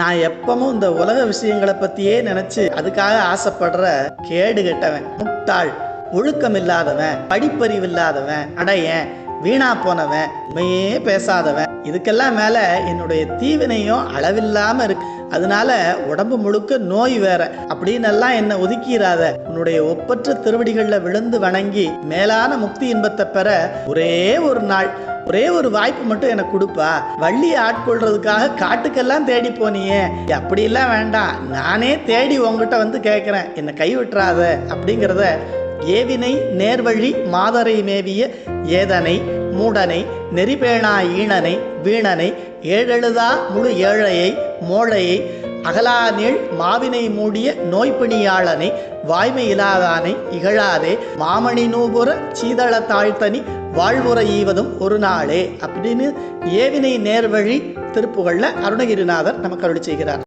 நான் எப்பவும் இந்த உலக விஷயங்களை பற்றியே நினச்சி அதுக்காக ஆசைப்படுற கேடு கெட்டவன், முட்டாள், ஒழுக்கம் இல்லாதவன், படிப்பறிவு இல்லாதவன், அடையன், வீணா போனவன், உண்மையே பேசாதவன், இதுக்கெல்லாம் மேலே என்னுடைய தீவினையும் அளவில்லாமல் இருக்கு. அதனால உடம்பு முழுக்க நோய் வேற அப்படின்னு எல்லாம் என்னை ஒதுக்கிறாத. உன்னுடைய ஒப்பற்ற திருவடிகளில் விழுந்து வணங்கி மேலான முக்தி இன்பத்தை பெற ஒரே ஒரு நாள், ஒரே ஒரு வாய்ப்பு மட்டும் எனக்கு கொடுப்பா. வள்ளி ஆட்கொள்றதுக்காக காட்டுக்கெல்லாம் தேடி போனியே, அப்படியெல்லாம் வேண்டாம், நானே தேடி உங்ககிட்ட வந்து கேட்குறேன், என்னை கைவிட்டுறாத அப்படிங்கிறத ஏவினை நேர்வழி மாதரை மேவிய ஏதனை மூடனை நெறிபேணா ஈணனை வீணனை ஏழெழுதா முழு ஏழையை மோழையை அகலாநீள் மாவினை மூடிய நோய்பிணியாளனை வாய்மை இலாதானை இகழாதே மாமணி நூபுற சீதள தாழ்த்தனி வாழ்வுற ஈவதும் ஒரு நாளே அப்படின்னு ஏவினை நேர்வழி திருப்புகள்ல அருணகிரிநாதர் நமக்கு அருளி செய்கிறார்.